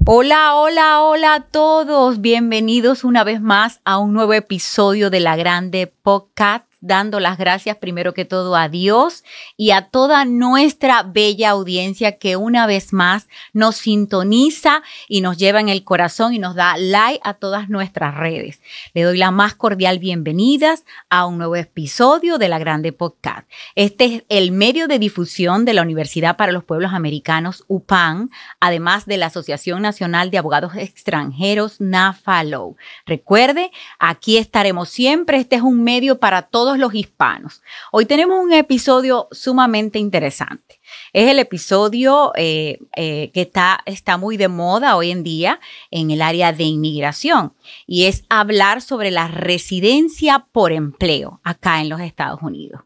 Hola, hola, hola a todos. Bienvenidos una vez más a un nuevo episodio de La Grande Podcast, dando las gracias primero que todo a Dios y a toda nuestra bella audiencia que una vez más nos sintoniza y nos lleva en el corazón y nos da like a todas nuestras redes. Le doy la más cordial bienvenidas a un nuevo episodio de La Grande Podcast. Este es el medio de difusión de la Universidad para los Pueblos Americanos, UPAM, además de la Asociación Nacional de Abogados Extranjeros, NAFA-LAW. Recuerde, aquí estaremos siempre. Este es un medio para todos los hispanos. Hoy tenemos un episodio sumamente interesante. Es el episodio que está muy de moda hoy en día en el área de inmigración y es hablar sobre la residencia por empleo acá en los Estados Unidos.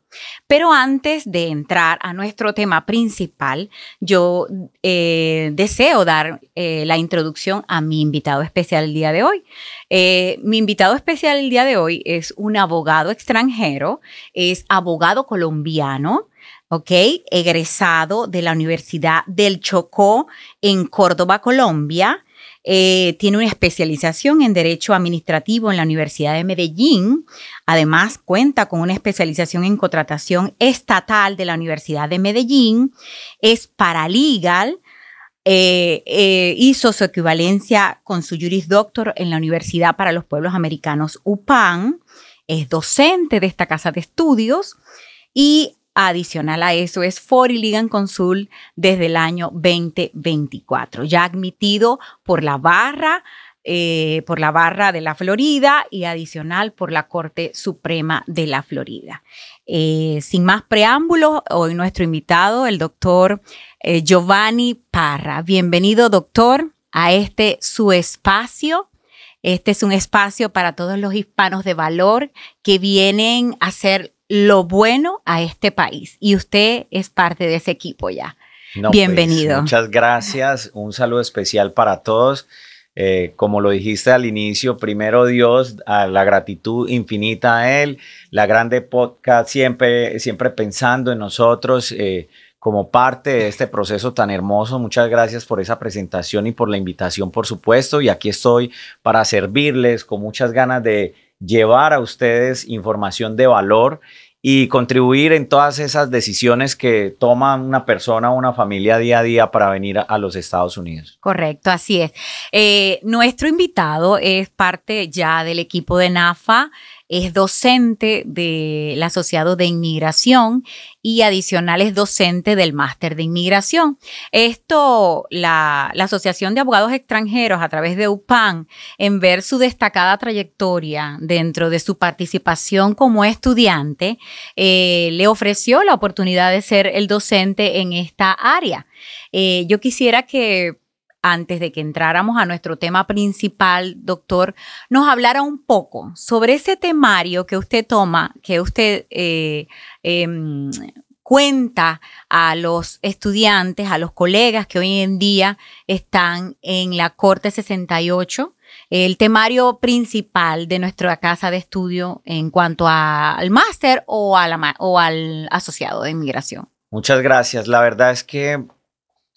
Pero antes de entrar a nuestro tema principal, yo deseo dar la introducción a mi invitado especial el día de hoy. Mi invitado especial el día de hoy es un abogado extranjero, es abogado colombiano, egresado de la Universidad del Chocó en Córdoba, Colombia. Tiene una especialización en Derecho Administrativo en la Universidad de Medellín. Además, cuenta con una especialización en Contratación Estatal de la Universidad de Medellín. Es paralegal. Hizo su equivalencia con su Juris Doctor en la Universidad para los Pueblos Americanos, UPAM. Es docente de esta casa de estudios y adicional a eso, es Foreign Legal Consult desde el año 2024, ya admitido por la barra de la Florida y adicional por la Corte Suprema de la Florida. Sin más preámbulos, hoy nuestro invitado, el doctor Giovanni Parra. Bienvenido, doctor, a su espacio. Este es un espacio para todos los hispanos de valor que vienen a hacer lo bueno a este país y usted es parte de ese equipo ya. No, bienvenido. Pues, muchas gracias, un saludo especial para todos. Como lo dijiste al inicio, primero Dios, a la gratitud infinita a Él, La Grande Podcast siempre pensando en nosotros como parte de este proceso tan hermoso. Muchas gracias por esa presentación y por la invitación, por supuesto, y aquí estoy para servirles con muchas ganas de llevar a ustedes información de valor y contribuir en todas esas decisiones que toma una persona o una familia día a día para venir a los Estados Unidos. Correcto, así es. Nuestro invitado es parte ya del equipo de NAFA, es docente del asociado de inmigración y adicional es docente del máster de inmigración. La Asociación de Abogados Extranjeros a través de UPAM, en ver su destacada trayectoria dentro de su participación como estudiante, le ofreció la oportunidad de ser el docente en esta área. Yo quisiera que antes de que entráramos a nuestro tema principal, doctor, nos hablara un poco sobre ese temario que usted toma, que usted cuenta a los estudiantes, a los colegas que hoy en día están en la Corte 68, el temario principal de nuestra casa de estudio en cuanto al máster o al asociado de inmigración. Muchas gracias. La verdad es que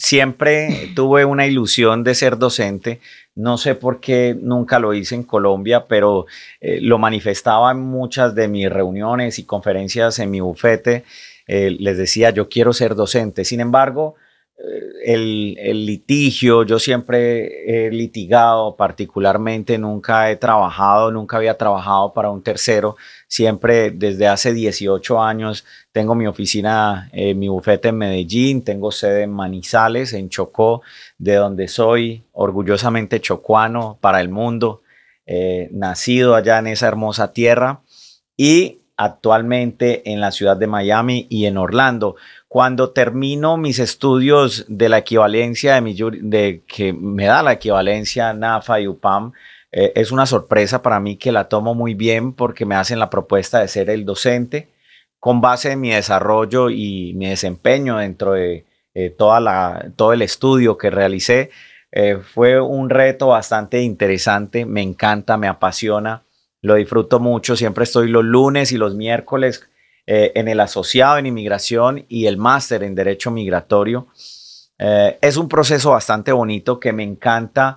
siempre tuve una ilusión de ser docente. No sé por qué nunca lo hice en Colombia, pero lo manifestaba en muchas de mis reuniones y conferencias en mi bufete. Les decía, yo quiero ser docente. Sin embargo, el litigio, yo siempre he litigado particularmente, nunca había trabajado para un tercero. Siempre desde hace 18 años tengo mi oficina, mi bufete en Medellín, tengo sede en Manizales, en Chocó, de donde soy orgullosamente chocuano para el mundo, nacido allá en esa hermosa tierra y actualmente en la ciudad de Miami y en Orlando. Cuando termino mis estudios de la equivalencia que me da la equivalencia NAFA y UPAM, es una sorpresa para mí que la tomo muy bien porque me hacen la propuesta de ser el docente con base en mi desarrollo y mi desempeño dentro de todo el estudio que realicé. Fue un reto bastante interesante, me encanta, me apasiona, lo disfruto mucho. Siempre estoy los lunes y los miércoles en el asociado en inmigración y el máster en derecho migratorio. Es un proceso bastante bonito que me encanta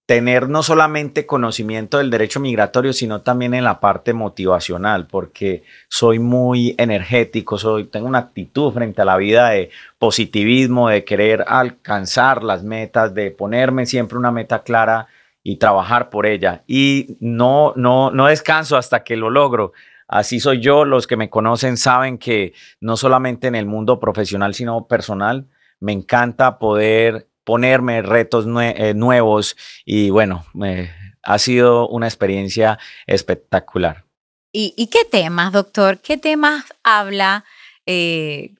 tener no solamente conocimiento del derecho migratorio, sino también en la parte motivacional, porque soy muy energético, tengo una actitud frente a la vida de positivismo, de querer alcanzar las metas, de ponerme siempre una meta clara y trabajar por ella. Y no descanso hasta que lo logro. Así soy yo. Los que me conocen saben que no solamente en el mundo profesional, sino personal, me encanta poder ponerme retos nuevos y bueno, ha sido una experiencia espectacular. ¿Y qué temas, doctor? ¿Qué temas habla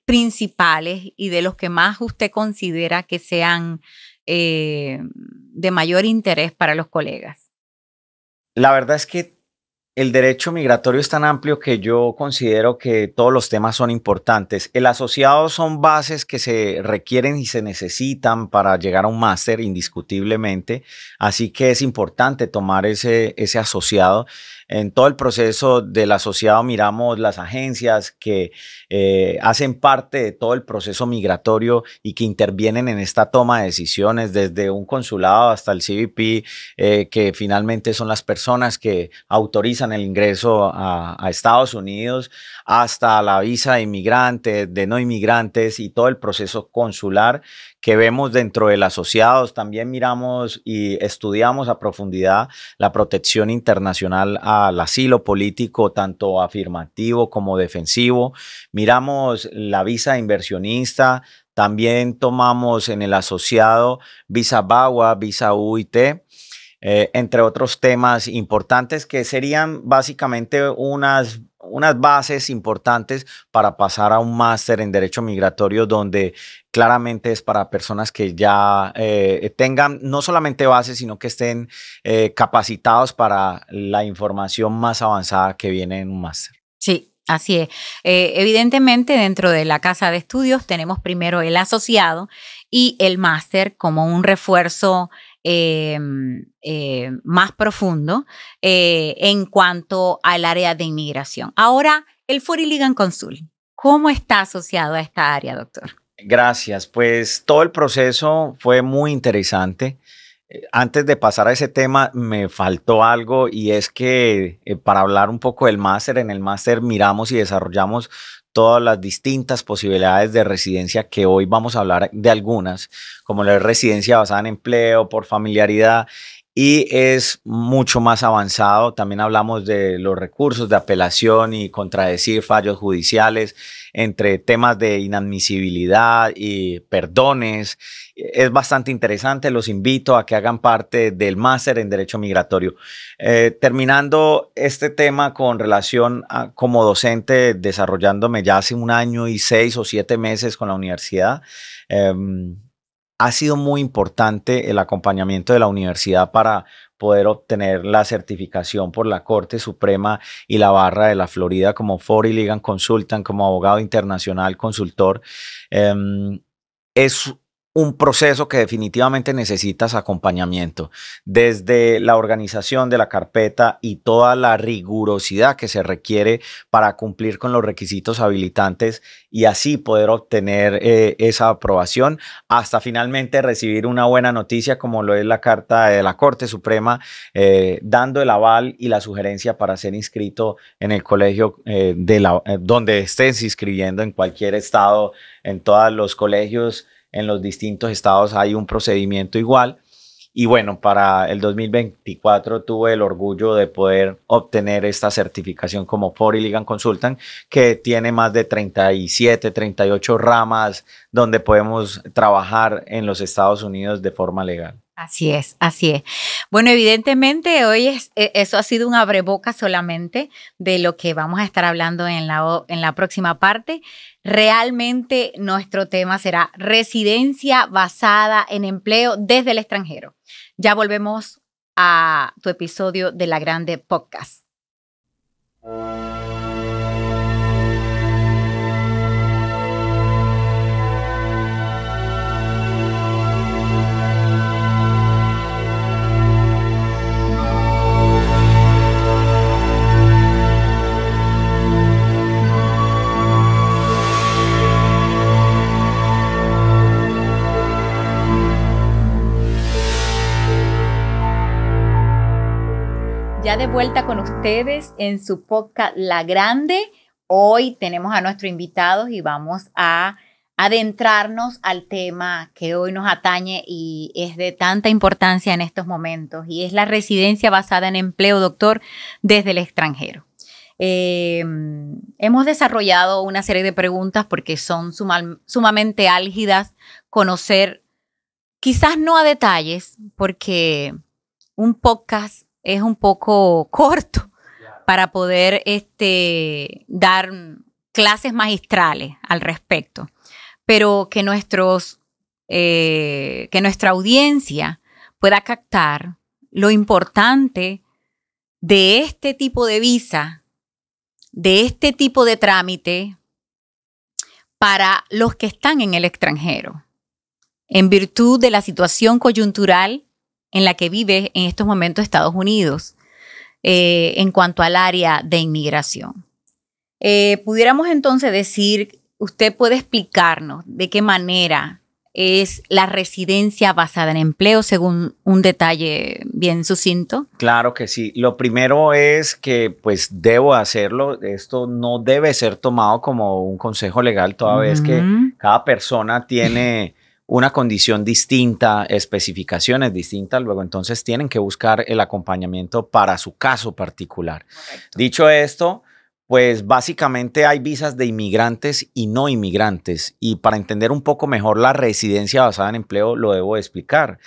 principales y de los que más usted considera que sean de mayor interés para los colegas? La verdad es que el derecho migratorio es tan amplio que yo considero que todos los temas son importantes. El asociado son bases que se requieren y se necesitan para llegar a un máster indiscutiblemente, así que es importante tomar ese asociado. En todo el proceso del asociado miramos las agencias que hacen parte de todo el proceso migratorio y que intervienen en esta toma de decisiones, desde un consulado hasta el CBP, que finalmente son las personas que autorizan el ingreso a Estados Unidos, hasta la visa de inmigrantes, de no inmigrantes y todo el proceso consular que vemos dentro del asociado. También miramos y estudiamos a profundidad la protección internacional al asilo político, tanto afirmativo como defensivo. Miramos la visa de inversionista. También tomamos en el asociado visa VAWA, visa UIT, entre otros temas importantes que serían básicamente unas bases importantes para pasar a un máster en Derecho Migratorio, donde claramente es para personas que ya tengan no solamente bases, sino que estén capacitados para la información más avanzada que viene en un máster. Sí. Así es. Evidentemente, dentro de la casa de estudios tenemos primero el asociado y el máster como un refuerzo más profundo en cuanto al área de inmigración. Ahora, el Fori Legal Consult, ¿cómo está asociado a esta área, doctor? Gracias. Pues todo el proceso fue muy interesante. Antes de pasar a ese tema, me faltó algo y es que para hablar un poco del máster, en el máster miramos y desarrollamos todas las distintas posibilidades de residencia que hoy vamos a hablar de algunas, como la residencia basada en empleo, por familiaridad, y es mucho más avanzado. También hablamos de los recursos de apelación y contradecir fallos judiciales, entre temas de inadmisibilidad y perdones. Es bastante interesante. Los invito a que hagan parte del máster en Derecho Migratorio. Terminando este tema con relación a como docente, desarrollándome ya hace 1 año y 6 o 7 meses con la universidad, ha sido muy importante el acompañamiento de la universidad para poder obtener la certificación por la Corte Suprema y la Barra de la Florida como Fori Legal Consultant, como abogado internacional consultor. Es un proceso que definitivamente necesitas acompañamiento desde la organización de la carpeta y toda la rigurosidad que se requiere para cumplir con los requisitos habilitantes y así poder obtener esa aprobación hasta finalmente recibir una buena noticia como lo es la carta de la Corte Suprema dando el aval y la sugerencia para ser inscrito en el colegio donde estés inscribiendo en cualquier estado, en todos los colegios. En los distintos estados hay un procedimiento igual. Y bueno, para el 2024 tuve el orgullo de poder obtener esta certificación como Fori Legal Consultant, que tiene más de 37, 38 ramas donde podemos trabajar en los Estados Unidos de forma legal. Así es, así es. Bueno, evidentemente hoy eso ha sido un abrebocas solamente de lo que vamos a estar hablando en la próxima parte. Realmente nuestro tema será residencia basada en empleo desde el extranjero. Ya volvemos a tu episodio de La Grande Podcast. ya de vuelta con ustedes en su podcast La Grande. Hoy tenemos a nuestros invitados y vamos a adentrarnos al tema que hoy nos atañe y es de tanta importancia en estos momentos, y es la residencia basada en empleo, doctor, desde el extranjero. Hemos desarrollado una serie de preguntas porque son sumamente álgidas conocer, quizás no a detalles, porque un podcast es un poco corto para poder dar clases magistrales al respecto, pero que nuestra audiencia pueda captar lo importante de este tipo de visa, de este tipo de trámite para los que están en el extranjero, en virtud de la situación coyuntural en la que vive en estos momentos Estados Unidos en cuanto al área de inmigración. Pudiéramos entonces decir, usted puede explicarnos de qué manera es la residencia basada en empleo, según un detalle bien sucinto. Claro que sí. Lo primero es que pues debo hacerlo. Esto no debe ser tomado como un consejo legal, toda vez que cada persona tiene una condición distinta, especificaciones distintas, luego entonces tienen que buscar el acompañamiento para su caso particular. Correcto. Dicho esto, pues básicamente hay visas de inmigrantes y no inmigrantes, y para entender un poco mejor la residencia basada en empleo lo debo explicar.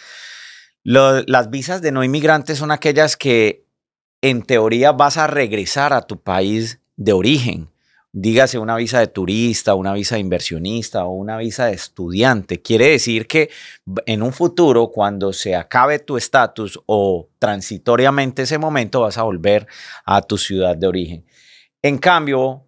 Las visas de no inmigrantes son aquellas que en teoría vas a regresar a tu país de origen. Dígase una visa de turista, una visa de inversionista o una visa de estudiante. Quiere decir que en un futuro, cuando se acabe tu estatus o transitoriamente ese momento, vas a volver a tu ciudad de origen. En cambio,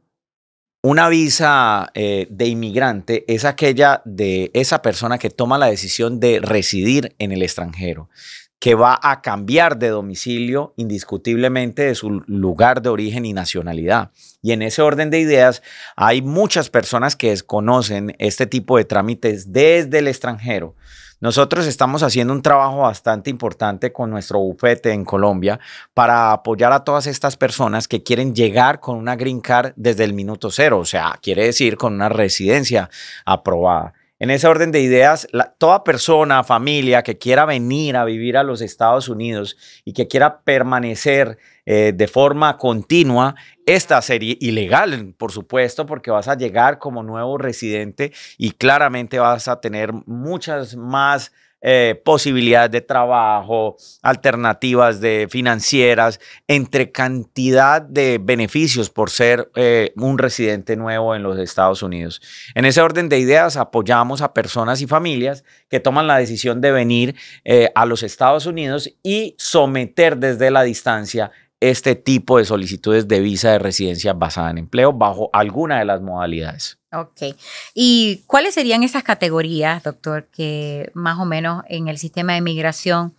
una visa de inmigrante es aquella de esa persona que toma la decisión de residir en el extranjero, que va a cambiar de domicilio indiscutiblemente de su lugar de origen y nacionalidad. Y en ese orden de ideas, hay muchas personas que desconocen este tipo de trámites desde el extranjero. Nosotros estamos haciendo un trabajo bastante importante con nuestro bufete en Colombia para apoyar a todas estas personas que quieren llegar con una green card desde el minuto cero, o sea, quiere decir con una residencia aprobada. En ese orden de ideas, toda persona, familia que quiera venir a vivir a los Estados Unidos y que quiera permanecer de forma continua, esta sería ilegal, por supuesto, porque vas a llegar como nuevo residente y claramente vas a tener muchas más posibilidades de trabajo, alternativas financieras, entre cantidad de beneficios por ser un residente nuevo en los Estados Unidos. En ese orden de ideas, apoyamos a personas y familias que toman la decisión de venir a los Estados Unidos y someter desde la distancia este tipo de solicitudes de visa de residencia basada en empleo bajo alguna de las modalidades. Ok. ¿Y cuáles serían esas categorías, doctor, que más o menos en el sistema de inmigración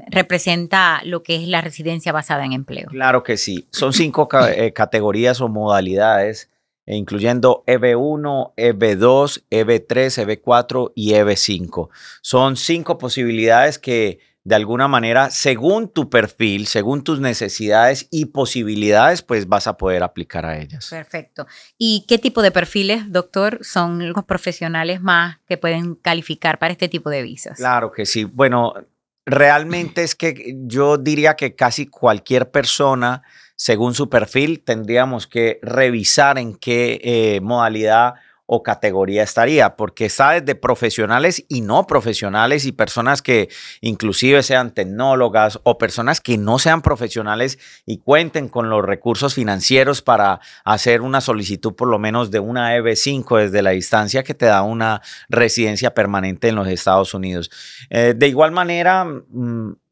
representa lo que es la residencia basada en empleo? Claro que sí. Son 5 categorías o modalidades, incluyendo EB1, EB2, EB3, EB4 y EB5. Son 5 posibilidades que de alguna manera, según tu perfil, según tus necesidades y posibilidades, pues vas a poder aplicar a ellas. Perfecto. ¿Y qué tipo de perfiles, doctor, son los profesionales más que pueden calificar para este tipo de visas? Claro que sí. Bueno, realmente es que yo diría que casi cualquier persona, según su perfil, tendríamos que revisar en qué modalidad o categoría estaría, porque está desde profesionales y no profesionales y personas que inclusive sean tecnólogas o personas que no sean profesionales y cuenten con los recursos financieros para hacer una solicitud por lo menos de una EB5 desde la distancia que te da una residencia permanente en los Estados Unidos. De igual manera,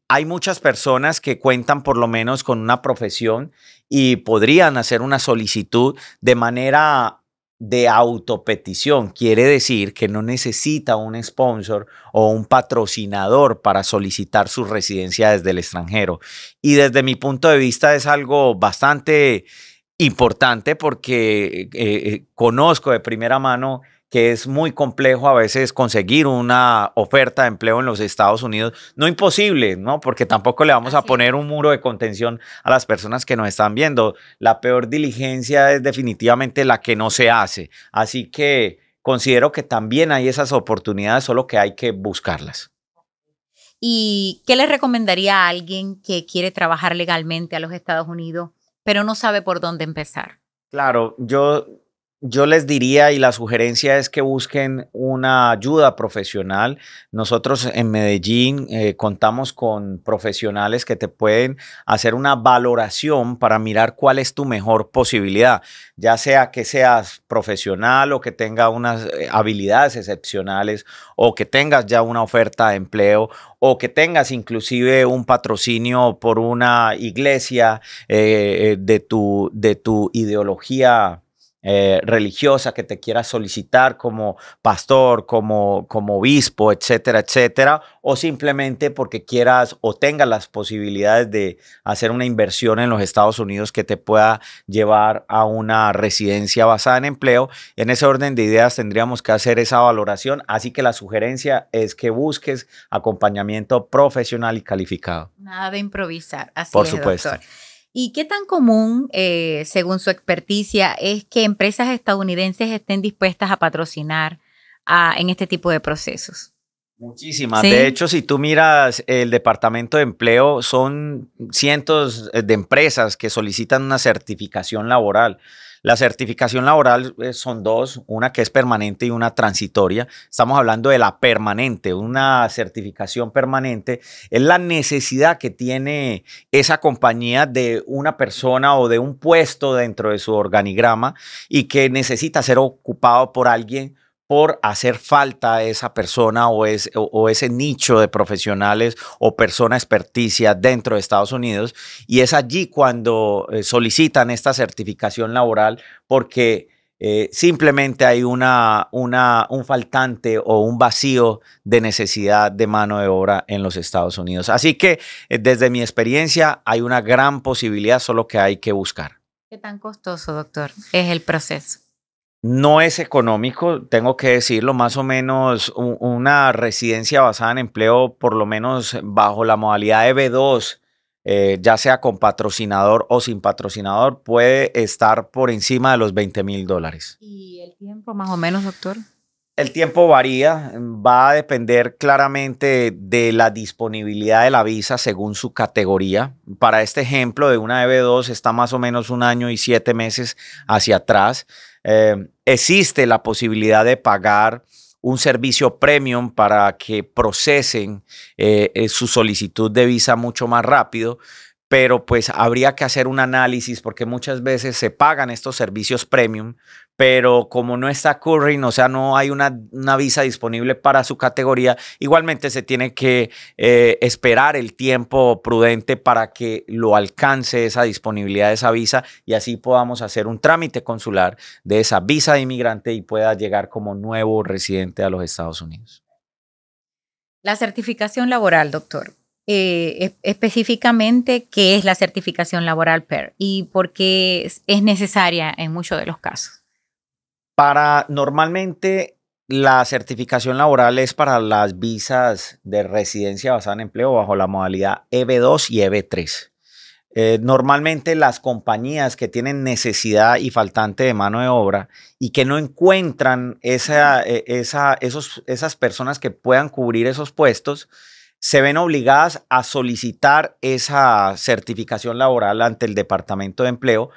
hay muchas personas que cuentan por lo menos con una profesión y podrían hacer una solicitud de manera de autopetición. Quiere decir que no necesita un sponsor o un patrocinador para solicitar su residencia desde el extranjero. Y desde mi punto de vista es algo bastante importante porque conozco de primera mano que es muy complejo a veces conseguir una oferta de empleo en los Estados Unidos. No imposible, ¿no? Porque tampoco le vamos a poner un muro de contención a las personas que nos están viendo. La peor diligencia es definitivamente la que no se hace. Así que considero que también hay esas oportunidades, solo que hay que buscarlas. ¿Y qué le recomendaría a alguien que quiere trabajar legalmente a los Estados Unidos, pero no sabe por dónde empezar? Claro, yo les diría y la sugerencia es que busquen una ayuda profesional. Nosotros en Medellín contamos con profesionales que te pueden hacer una valoración para mirar cuál es tu mejor posibilidad, ya sea que seas profesional o que tengas unas habilidades excepcionales o que tengas ya una oferta de empleo o que tengas inclusive un patrocinio por una iglesia de tu ideología religiosa que te quiera solicitar como pastor, como obispo, etcétera, etcétera, o simplemente porque quieras o tengas las posibilidades de hacer una inversión en los Estados Unidos que te pueda llevar a una residencia basada en empleo. En ese orden de ideas tendríamos que hacer esa valoración, así que la sugerencia es que busques acompañamiento profesional y calificado. Nada de improvisar, así Por es, supuesto. doctor. ¿Y qué tan común, según su experticia, es que empresas estadounidenses estén dispuestas a patrocinar en este tipo de procesos? Muchísimas. ¿Sí? De hecho, si tú miras el Departamento de Empleo, son cientos de empresas que solicitan una certificación laboral. La certificación laboral son dos, una que es permanente y una transitoria. Estamos hablando de la permanente. Una certificación permanente es la necesidad que tiene esa compañía de una persona o de un puesto dentro de su organigrama y que necesita ser ocupado por alguien por hacer falta esa persona o ese nicho de profesionales o persona experticia dentro de Estados Unidos. Y es allí cuando solicitan esta certificación laboral porque simplemente hay un faltante o un vacío de necesidad de mano de obra en los Estados Unidos. Así que desde mi experiencia hay una gran posibilidad, solo que hay que buscar. ¿Qué tan costoso, doctor, es el proceso? No es económico, tengo que decirlo, más o menos una residencia basada en empleo, por lo menos bajo la modalidad de B2, ya sea con patrocinador o sin patrocinador, puede estar por encima de los $20,000. ¿Y el tiempo más o menos, doctor? El tiempo varía, va a depender claramente de la disponibilidad de la visa según su categoría. Para este ejemplo de una EB2 está más o menos 1 año y 7 meses hacia atrás. Existe la posibilidad de pagar un servicio premium para que procesen su solicitud de visa mucho más rápido, pero pues habría que hacer un análisis porque muchas veces se pagan estos servicios premium, pero como no está current, o sea, no hay una visa disponible para su categoría, igualmente se tiene que esperar el tiempo prudente para que lo alcance esa disponibilidad de esa visa y así podamos hacer un trámite consular de esa visa de inmigrante y pueda llegar como nuevo residente a los Estados Unidos. La certificación laboral, doctor. Específicamente, ¿qué es la certificación laboral PER y por qué es necesaria en muchos de los casos? Normalmente la certificación laboral es para las visas de residencia basada en empleo bajo la modalidad EB2 y EB3. Normalmente las compañías que tienen necesidad y faltante de mano de obra y que no encuentran esas personas que puedan cubrir esos puestos, se ven obligadas a solicitar esa certificación laboral ante el Departamento de Empleo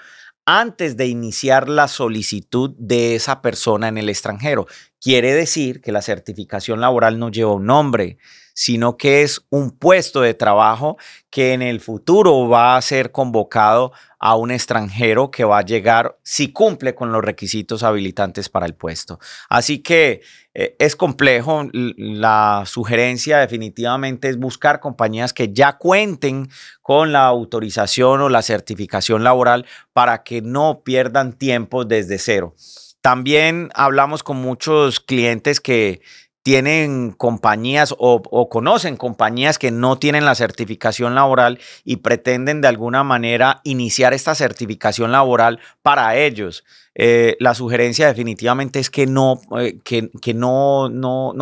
antes de iniciar la solicitud de esa persona en el extranjero. Quiere decir que la certificación laboral no lleva un nombre, sino que es un puesto de trabajo que en el futuro va a ser convocado a un extranjero que va a llegar si cumple con los requisitos habilitantes para el puesto. Así que es complejo. La sugerencia definitivamente es buscar compañías que ya cuenten con la autorización o la certificación laboral para que no pierdan tiempo desde cero. También hablamos con muchos clientes que tienen compañías o conocen compañías que no tienen la certificación laboral y pretenden de alguna manera iniciar esta certificación laboral para ellos. La sugerencia definitivamente es que no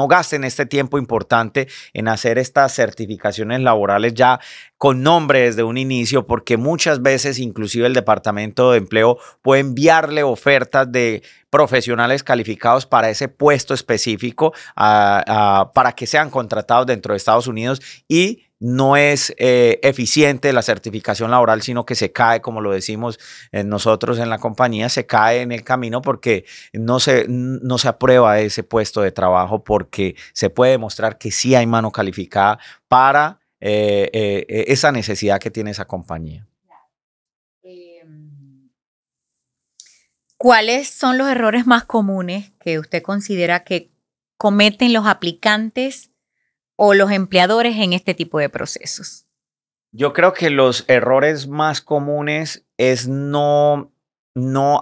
gasten este tiempo importante en hacer estas certificaciones laborales ya con nombre desde un inicio, porque muchas veces inclusive el Departamento de Empleo puede enviarle ofertas de profesionales calificados para ese puesto específico para que sean contratados dentro de Estados Unidos y no es eficiente la certificación laboral, sino que se cae, como lo decimos nosotros en la compañía, se cae en el camino porque no se aprueba ese puesto de trabajo porque se puede demostrar que sí hay mano calificada para esa necesidad que tiene esa compañía. ¿Cuáles son los errores más comunes que usted considera que cometen los aplicantes o los empleadores en este tipo de procesos? Yo creo que los errores más comunes es no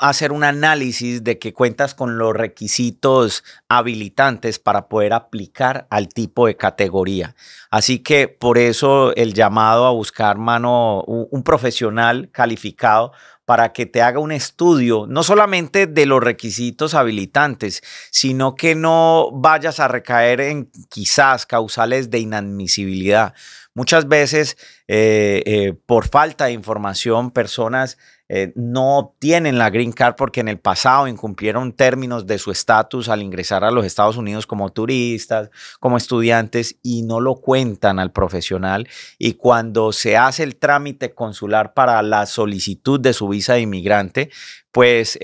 hacer un análisis de que cuentas con los requisitos habilitantes para poder aplicar al tipo de categoría. Así que por eso el llamado a buscar un profesional calificado para que te haga un estudio, no solamente de los requisitos habilitantes, sino que no vayas a recaer en quizás causales de inadmisibilidad. Muchas veces, por falta de información, personas no obtienen la Green Card porque en el pasado incumplieron términos de su estatus al ingresar a los Estados Unidos como turistas, como estudiantes, y no lo cuentan al profesional. Y cuando se hace el trámite consular para la solicitud de su visa de inmigrante, pues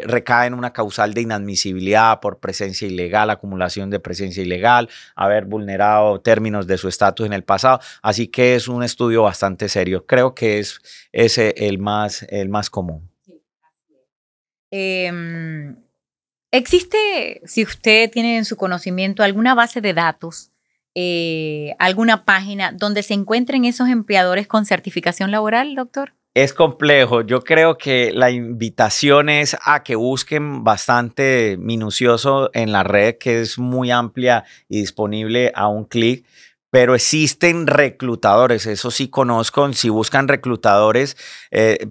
recae en una causal de inadmisibilidad por presencia ilegal, acumulación de presencia ilegal, haber vulnerado términos de su estatus en el pasado. Así que es un estudio bastante serio. Creo que es ese el más común. ¿Existe, si usted tiene en su conocimiento, alguna base de datos, alguna página donde se encuentren esos empleadores con certificación laboral, doctor? Es complejo. Yo creo que la invitación es a que busquen bastante minucioso en la red, que es muy amplia y disponible a un clic. Pero existen reclutadores, eso sí conozco. Si buscan reclutadores,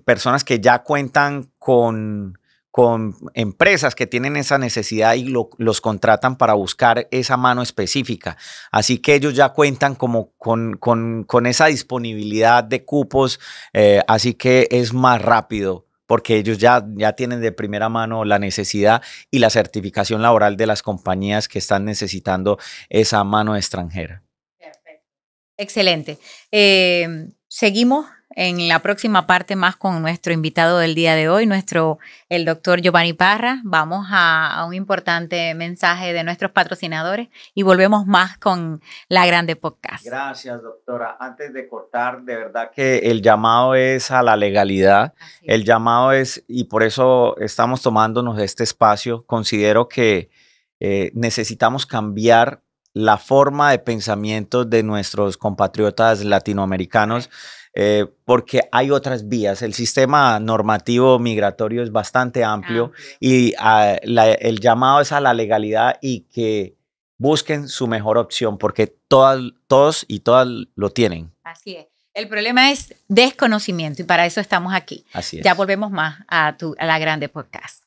personas que ya cuentan con empresas que tienen esa necesidad y los contratan para buscar esa mano específica. Así que ellos ya cuentan como con esa disponibilidad de cupos, así que es más rápido porque ellos ya tienen de primera mano la necesidad y la certificación laboral de las compañías que están necesitando esa mano extranjera. Perfecto. Excelente. Seguimos en la próxima parte más con nuestro invitado del día de hoy, el doctor Giovanni Parra. Vamos a un importante mensaje de nuestros patrocinadores y volvemos más con La Grande Podcast. Gracias, doctora. Antes de cortar, de verdad que el llamado es a la legalidad. El llamado es, y por eso estamos tomándonos este espacio, considero que necesitamos cambiar la forma de pensamiento de nuestros compatriotas latinoamericanos. Porque hay otras vías. El sistema normativo migratorio es bastante amplio y el llamado es a la legalidad y que busquen su mejor opción porque todos y todas lo tienen. Así es. El problema es desconocimiento y para eso estamos aquí. Así es. Ya volvemos más a La Grande Podcast.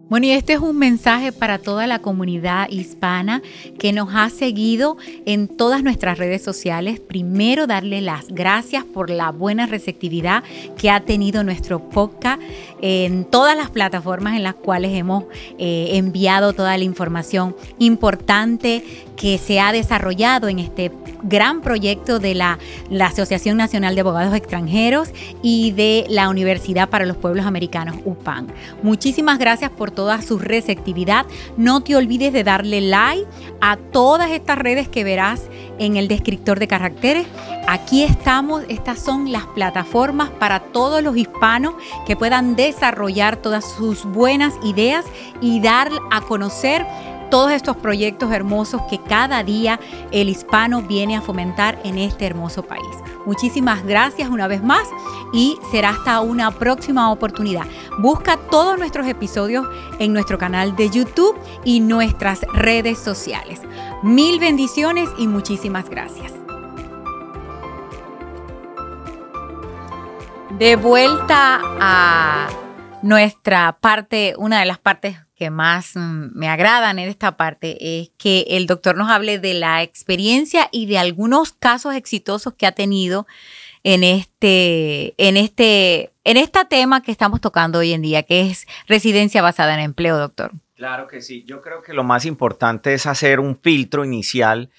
Bueno, y este es un mensaje para toda la comunidad hispana que nos ha seguido en todas nuestras redes sociales. Primero, darle las gracias por la buena receptividad que ha tenido nuestro podcast en todas las plataformas en las cuales hemos enviado toda la información importante que se ha desarrollado en este gran proyecto de la Asociación Nacional de Abogados Extranjeros y de la Universidad para los Pueblos Americanos, UPAM. Muchísimas gracias por toda su receptividad. No te olvides de darle like a todas estas redes que verás en el descriptor de caracteres. Aquí estamos, estas son las plataformas para todos los hispanos que puedan desarrollar todas sus buenas ideas y dar a conocer todos estos proyectos hermosos que cada día el hispano viene a fomentar en este hermoso país. Muchísimas gracias una vez más y será hasta una próxima oportunidad. Busca todos nuestros episodios en nuestro canal de YouTube y nuestras redes sociales. Mil bendiciones y muchísimas gracias. De vuelta a nuestra parte, una de las partes que más me agradan en esta parte es que el doctor nos hable de la experiencia y de algunos casos exitosos que ha tenido en este tema que estamos tocando hoy en día, que es residencia basada en empleo, doctor. Claro que sí. Yo creo que lo más importante es hacer un filtro inicial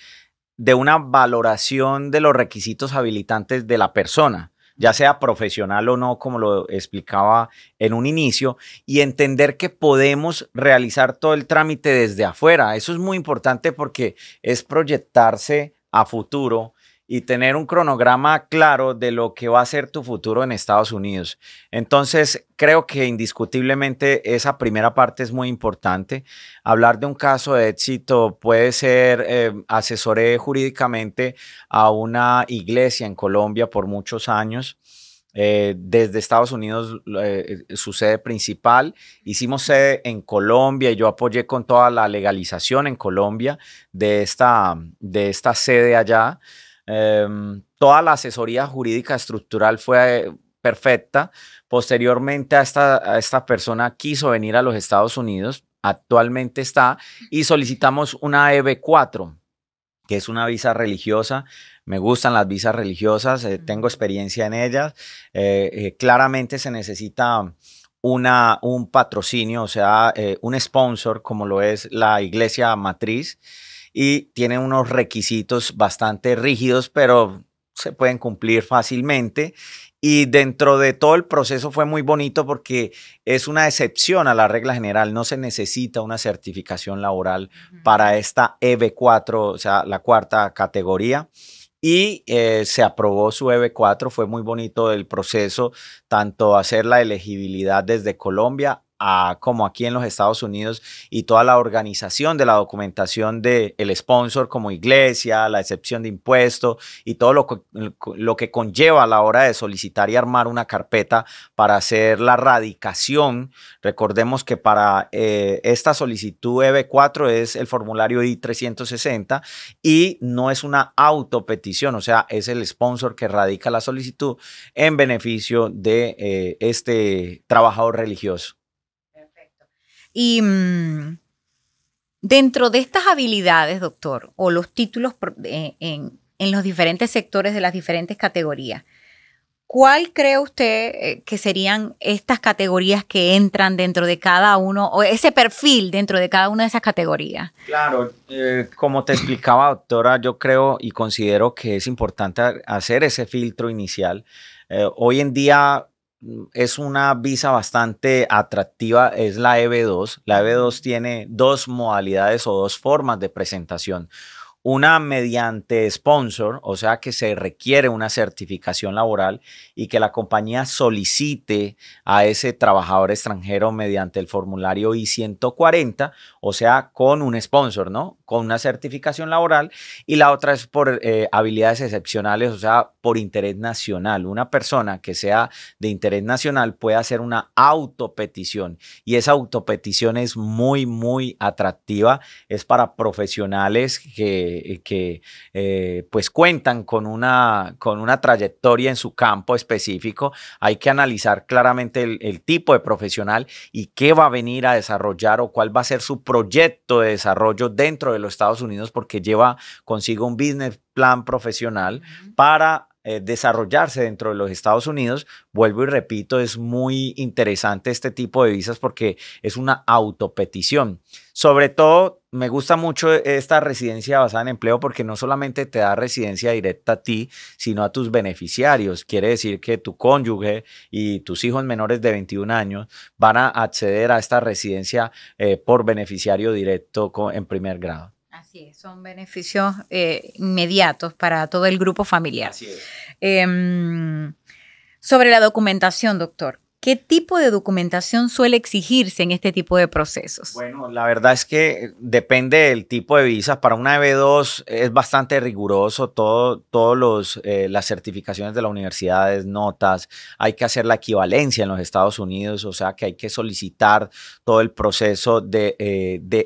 de una valoración de los requisitos habilitantes de la persona, ya sea profesional o no, como lo explicaba en un inicio, y entender que podemos realizar todo el trámite desde afuera. Eso es muy importante porque es proyectarse a futuro y tener un cronograma claro de lo que va a ser tu futuro en Estados Unidos. Entonces, creo que indiscutiblemente esa primera parte es muy importante. Hablar de un caso de éxito puede ser, asesoré jurídicamente a una iglesia en Colombia por muchos años. Desde Estados Unidos, su sede principal. Hicimos sede en Colombia y yo apoyé con toda la legalización en Colombia de esta sede allá. Toda la asesoría jurídica estructural fue perfecta. Posteriormente a esta persona quiso venir a los Estados Unidos, actualmente está, y solicitamos una EB-4, que es una visa religiosa. Me gustan las visas religiosas, tengo experiencia en ellas. Claramente se necesita un patrocinio, o sea, un sponsor, como lo es la iglesia matriz, y tiene unos requisitos bastante rígidos, pero se pueden cumplir fácilmente. Y dentro de todo el proceso fue muy bonito porque es una excepción a la regla general. No se necesita una certificación laboral para esta EB-4, o sea, la cuarta categoría. Y se aprobó su EB-4. Fue muy bonito el proceso, tanto hacer la elegibilidad desde Colombia como aquí en los Estados Unidos, y toda la organización de la documentación del sponsor como iglesia, la excepción de impuestos y todo lo que conlleva a la hora de solicitar y armar una carpeta para hacer la radicación. Recordemos que para esta solicitud EB-4 es el formulario I-360 y no es una autopetición, o sea, es el sponsor que radica la solicitud en beneficio de este trabajador religioso. Y dentro de estas habilidades, doctor, o los títulos en los diferentes sectores de las diferentes categorías, ¿cuál cree usted que serían estas categorías que entran dentro de cada uno, o ese perfil dentro de cada una de esas categorías? Claro, como te explicaba, doctora, yo creo y considero que es importante hacer ese filtro inicial. Hoy en día es una visa bastante atractiva, es la EB-2. La EB-2 tiene dos modalidades o dos formas de presentación. Una mediante sponsor, o sea que se requiere una certificación laboral y que la compañía solicite a ese trabajador extranjero mediante el formulario I-140, o sea, con un sponsor, ¿no? Con una certificación laboral. Y la otra es por habilidades excepcionales, o sea, por interés nacional. Una persona que sea de interés nacional puede hacer una autopetición y esa autopetición es muy, muy atractiva. Es para profesionales que pues cuentan con una trayectoria en su campo específico. Hay que analizar claramente el tipo de profesional y qué va a venir a desarrollar o cuál va a ser su proyecto de desarrollo dentro de los Estados Unidos, porque lleva consigo un business plan profesional para desarrollarse dentro de los Estados Unidos. Vuelvo y repito, es muy interesante este tipo de visas porque es una autopetición. Sobre todo, me gusta mucho esta residencia basada en empleo porque no solamente te da residencia directa a ti, sino a tus beneficiarios. Quiere decir que tu cónyuge y tus hijos menores de 21 años van a acceder a esta residencia por beneficiario directo en primer grado. Así es, son beneficios inmediatos para todo el grupo familiar. Así es. Sobre la documentación, doctor, ¿Qué tipo de documentación suele exigirse en este tipo de procesos? Bueno, la verdad es que depende del tipo de visa. Para una EB2 es bastante riguroso todos las certificaciones de las universidades, notas. Hay que hacer la equivalencia en los Estados Unidos, o sea que hay que solicitar todo el proceso de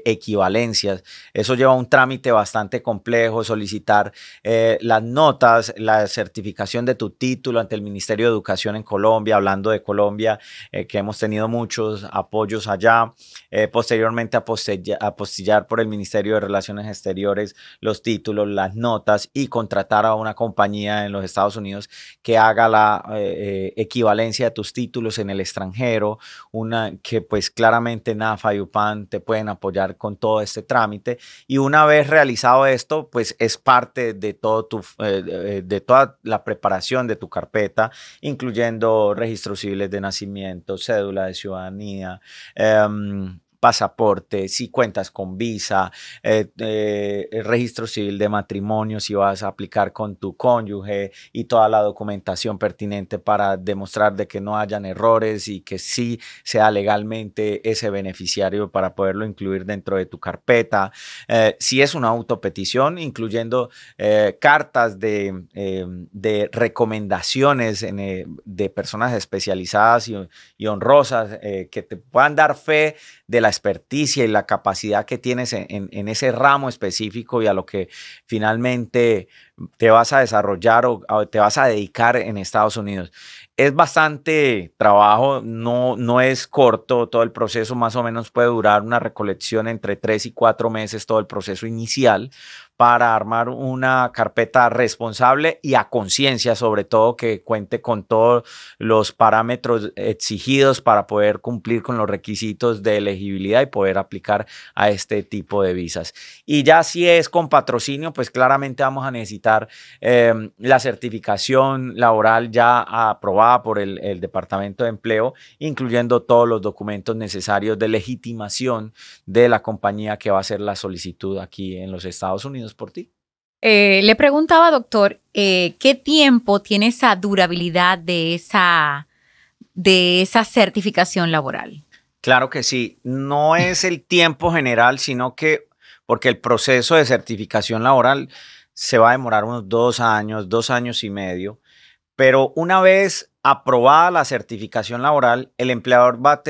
equivalencias. Eso lleva un trámite bastante complejo, solicitar las notas, la certificación de tu título ante el Ministerio de Educación en Colombia, hablando de Colombia, que hemos tenido muchos apoyos allá. Posteriormente apostillar por el Ministerio de Relaciones Exteriores los títulos, las notas y contratar a una compañía en los Estados Unidos que haga la equivalencia de tus títulos en el extranjero, que pues claramente NAFA y UPAN te pueden apoyar con todo este trámite, y una vez realizado esto pues es parte de de toda la preparación de tu carpeta, incluyendo registros civiles de nacimiento, cédula de ciudadanía, pasaporte, si cuentas con visa, el registro civil de matrimonio, si vas a aplicar con tu cónyuge y toda la documentación pertinente para demostrar de que no hayan errores y que sí sea legalmente ese beneficiario para poderlo incluir dentro de tu carpeta. Si es una autopetición, incluyendo cartas de recomendaciones de personas especializadas y honrosas que te puedan dar fe de la experticia y la capacidad que tienes en ese ramo específico y a lo que finalmente te vas a desarrollar o te vas a dedicar en Estados Unidos. Es bastante trabajo, no es corto todo el proceso, más o menos puede durar una recolección entre 3 y 4 meses, todo el proceso inicial, para armar una carpeta responsable y a conciencia, sobre todo, que cuente con todos los parámetros exigidos para poder cumplir con los requisitos de elegibilidad y poder aplicar a este tipo de visas. Y ya si es con patrocinio, pues claramente vamos a necesitar la certificación laboral ya aprobada por el Departamento de Empleo, incluyendo todos los documentos necesarios de legitimación de la compañía que va a hacer la solicitud aquí en los Estados Unidos por ti. Le preguntaba, doctor, ¿qué tiempo tiene esa durabilidad de esa certificación laboral? Claro que sí, no es el tiempo general, sino que porque el proceso de certificación laboral se va a demorar unos 2 años y medio, pero una vez aprobada la certificación laboral, el empleador va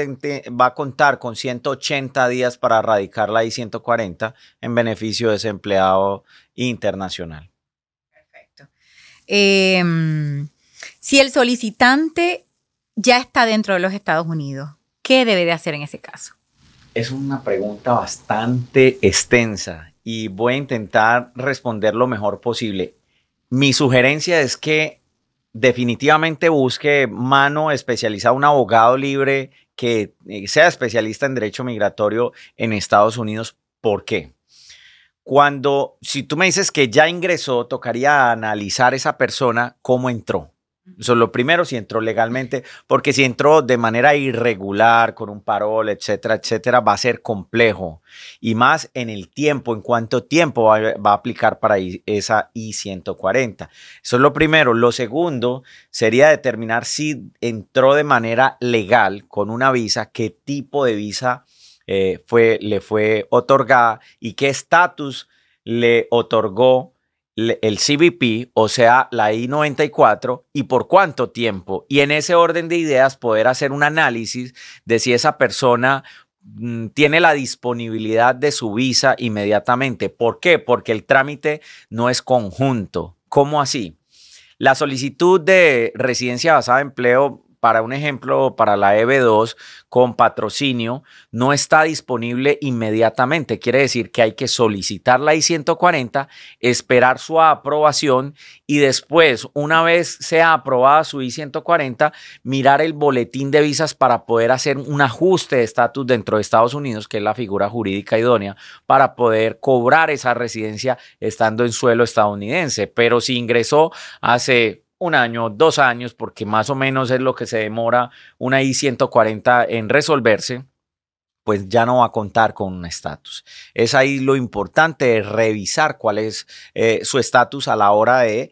a contar con 180 días para erradicar la I-140 en beneficio de ese empleado internacional. Perfecto. Si el solicitante ya está dentro de los Estados Unidos, ¿qué debe de hacer en ese caso? Es una pregunta bastante extensa y voy a intentar responder lo mejor posible. Mi sugerencia es que definitivamente busque mano especializada, un abogado libre que sea especialista en derecho migratorio en Estados Unidos. ¿Por qué? Si tú me dices que ya ingresó, tocaría analizar esa persona cómo entró. Eso es lo primero, si entró legalmente, porque si entró de manera irregular, con un parol, etcétera, etcétera, va a ser complejo. Y más en el tiempo, en cuánto tiempo va a aplicar para esa I-140. Eso es lo primero. Lo segundo sería determinar si entró de manera legal con una visa, qué tipo de visa le fue otorgada y qué estatus le otorgó el CBP, o sea, la I-94, y por cuánto tiempo. Y en ese orden de ideas poder hacer un análisis de si esa persona tiene la disponibilidad de su visa inmediatamente. ¿Por qué? Porque el trámite no es conjunto. ¿Cómo así? La solicitud de residencia basada en empleo, para un ejemplo, para la EB2 con patrocinio, no está disponible inmediatamente. Quiere decir que hay que solicitar la I-140, esperar su aprobación y después, una vez sea aprobada su I-140, mirar el boletín de visas para poder hacer un ajuste de estatus dentro de Estados Unidos, que es la figura jurídica idónea, para poder cobrar esa residencia estando en suelo estadounidense. Pero si ingresó hace 1 año, 2 años, porque más o menos es lo que se demora una I-140 en resolverse, pues ya no va a contar con un estatus. Es ahí lo importante de revisar cuál es su estatus a la hora de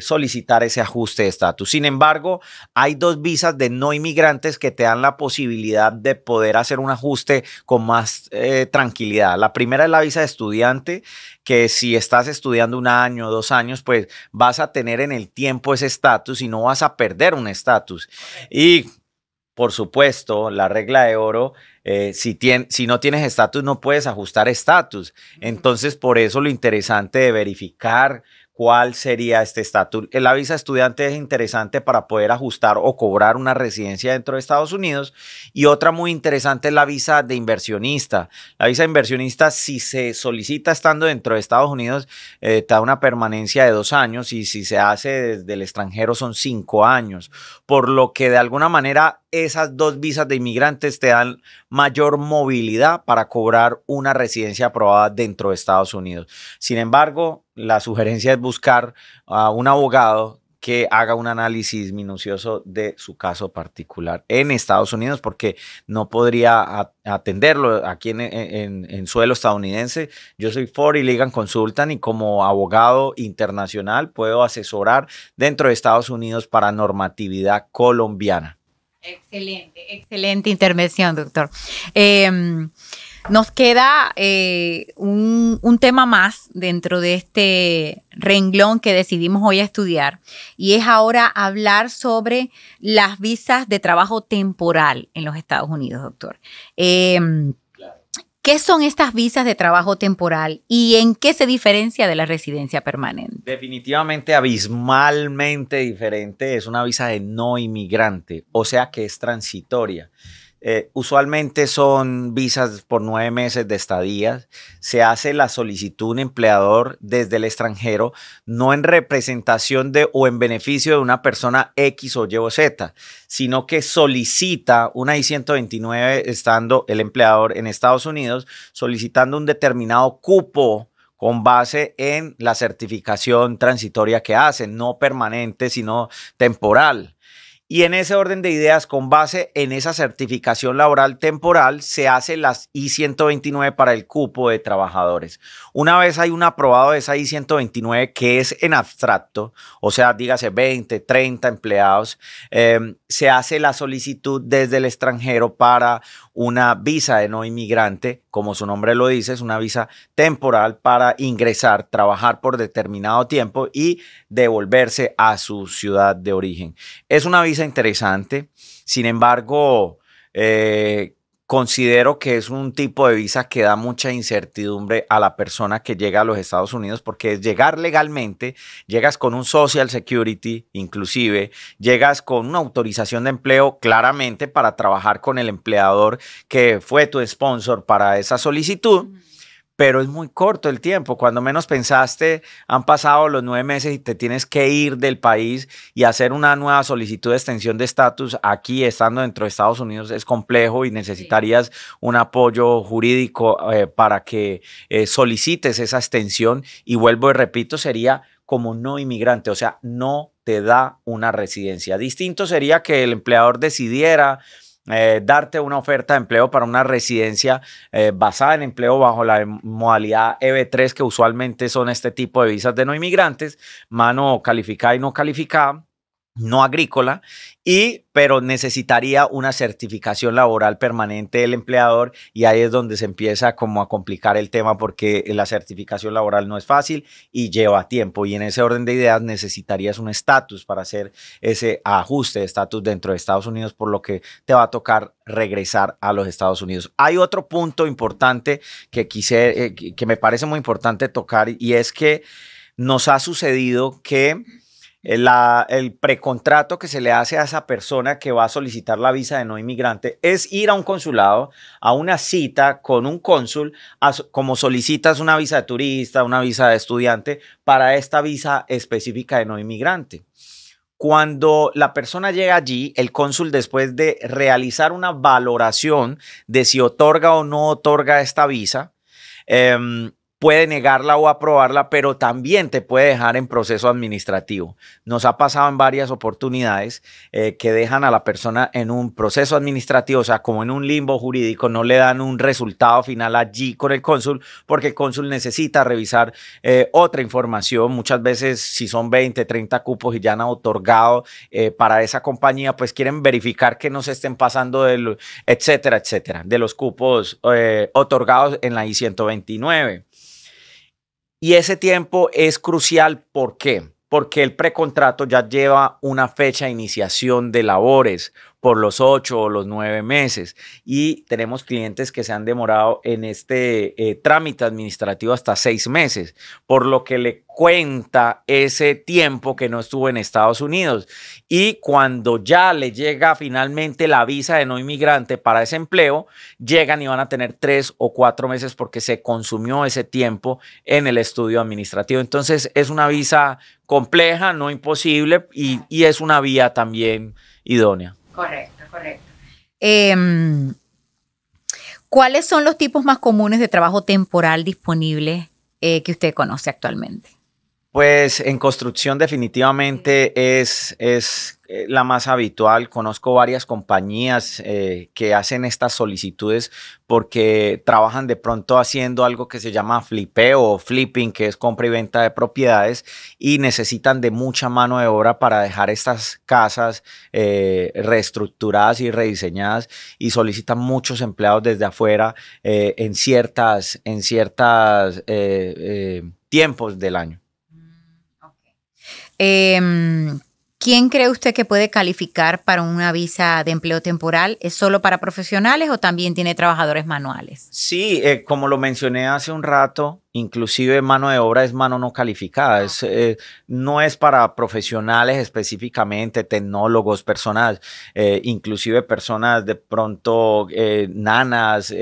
solicitar ese ajuste de estatus. Sin embargo, hay dos visas de no inmigrantes que te dan la posibilidad de poder hacer un ajuste con más tranquilidad. La primera es la visa de estudiante, que si estás estudiando 1 año, 2 años, pues vas a tener en el tiempo ese estatus y no vas a perder un estatus. Y por supuesto, la regla de oro, si no tienes estatus, no puedes ajustar estatus. Entonces, por eso lo interesante de verificar cuál sería este estatus. La visa estudiante es interesante para poder ajustar o cobrar una residencia dentro de Estados Unidos. Y otra muy interesante es la visa de inversionista. La visa de inversionista, si se solicita estando dentro de Estados Unidos, te da una permanencia de 2 años y si se hace desde el extranjero son 5 años. Por lo que de alguna manera esas dos visas de inmigrantes te dan mayor movilidad para cobrar una residencia aprobada dentro de Estados Unidos. Sin embargo, la sugerencia es buscar a un abogado que haga un análisis minucioso de su caso particular en Estados Unidos, porque no podría atenderlo aquí en suelo estadounidense. Yo soy Fori Legal Consultant y como abogado internacional puedo asesorar dentro de Estados Unidos para normatividad colombiana. Excelente intervención, doctor. Nos queda un tema más dentro de este renglón que decidimos hoy estudiar y es ahora hablar sobre las visas de trabajo temporal en los Estados Unidos, doctor. ¿Qué son estas visas de trabajo temporal y en qué se diferencia de la residencia permanente? Definitivamente abismalmente diferente. Es una visa de no inmigrante, o sea que es transitoria. Usualmente son visas por 9 meses de estadía. Se hace la solicitud un empleador desde el extranjero, no en representación de o en beneficio de una persona X o Y o Z, sino que solicita una I-129 estando el empleador en Estados Unidos, solicitando un determinado cupo con base en la certificación transitoria que hacen, no permanente, sino temporal. Y en ese orden de ideas, con base en esa certificación laboral temporal, se hace las I-129 para el cupo de trabajadores. Una vez hay un aprobado de esa I-129 que es en abstracto, o sea, dígase 20, 30 empleados, se hace la solicitud desde el extranjero para una visa de no inmigrante, como su nombre lo dice, es una visa temporal para ingresar, trabajar por determinado tiempo y devolverse a su ciudad de origen. Es una visa interesante, sin embargo, considero que es un tipo de visa que da mucha incertidumbre a la persona que llega a los Estados Unidos, porque es llegar legalmente, llegas con un Social Security, inclusive, llegas con una autorización de empleo claramente para trabajar con el empleador que fue tu sponsor para esa solicitud. Pero es muy corto el tiempo. Cuando menos pensaste, han pasado los 9 meses y te tienes que ir del país y hacer una nueva solicitud de extensión de estatus aquí, estando dentro de Estados Unidos, es complejo y necesitarías un apoyo jurídico para que solicites esa extensión. Y vuelvo y repito, sería como no inmigrante, o sea, no te da una residencia. Distinto sería que el empleador decidiera darte una oferta de empleo para una residencia basada en empleo bajo la modalidad EB3, que usualmente son este tipo de visas de no inmigrantes, mano calificada y no calificada, no agrícola, pero necesitaría una certificación laboral permanente del empleador y ahí es donde se empieza como a complicar el tema porque la certificación laboral no es fácil y lleva tiempo y en ese orden de ideas necesitarías un estatus para hacer ese ajuste de estatus dentro de Estados Unidos, por lo que te va a tocar regresar a los Estados Unidos. Hay otro punto importante que me parece muy importante tocar y es que nos ha sucedido que el precontrato que se le hace a esa persona que va a solicitar la visa de no inmigrante es ir a un consulado, a una cita con un cónsul, como solicitas una visa de turista, una visa de estudiante, para esta visa específica de no inmigrante. Cuando la persona llega allí, el cónsul, después de realizar una valoración de si otorga o no otorga esta visa, puede negarla o aprobarla, pero también te puede dejar en proceso administrativo. Nos ha pasado en varias oportunidades que dejan a la persona en un proceso administrativo, o sea, como en un limbo jurídico, no le dan un resultado final allí con el cónsul, porque el cónsul necesita revisar otra información. Muchas veces, si son 20, 30 cupos y ya han otorgado para esa compañía, pues quieren verificar que no se estén pasando etcétera, etcétera, de los cupos otorgados en la I-129. Y ese tiempo es crucial, ¿por qué? Porque el precontrato ya lleva una fecha de iniciación de labores por los 8 o los 9 meses y tenemos clientes que se han demorado en este trámite administrativo hasta 6 meses, por lo que le cuenta ese tiempo que no estuvo en Estados Unidos. Y cuando ya le llega finalmente la visa de no inmigrante para ese empleo, llegan y van a tener 3 o 4 meses porque se consumió ese tiempo en el estudio administrativo. Entonces es una visa compleja, no imposible, y es una vía también idónea. Correcto, correcto. ¿Cuáles son los tipos más comunes de trabajo temporal disponibles que usted conoce actualmente? Pues en construcción definitivamente es la más habitual. Conozco varias compañías que hacen estas solicitudes porque trabajan de pronto haciendo algo que se llama flipeo o flipping, que es compra y venta de propiedades, y necesitan de mucha mano de obra para dejar estas casas reestructuradas y rediseñadas, y solicitan muchos empleados desde afuera en ciertas tiempos del año. ¿Quién cree usted que puede calificar para una visa de empleo temporal? ¿Es solo para profesionales o también tiene trabajadores manuales? Sí, como lo mencioné hace un rato, inclusive mano de obra es mano no calificada. No es para profesionales específicamente, tecnólogos, personas, inclusive personas de pronto nanas.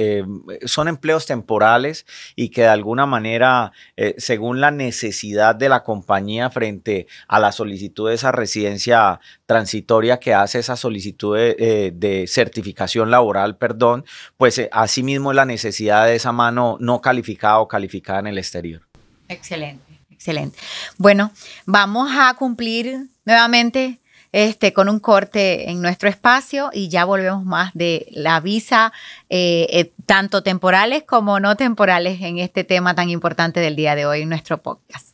Son empleos temporales y que de alguna manera, según la necesidad de la compañía frente a la solicitud de esa residencia transitoria que hace esa solicitud de certificación laboral, perdón, pues asimismo la necesidad de esa mano no calificada o calificada en el exterior. Excelente, excelente. Bueno, vamos a cumplir nuevamente con un corte en nuestro espacio y ya volvemos más de la visa, tanto temporales como no temporales, en este tema tan importante del día de hoy en nuestro podcast.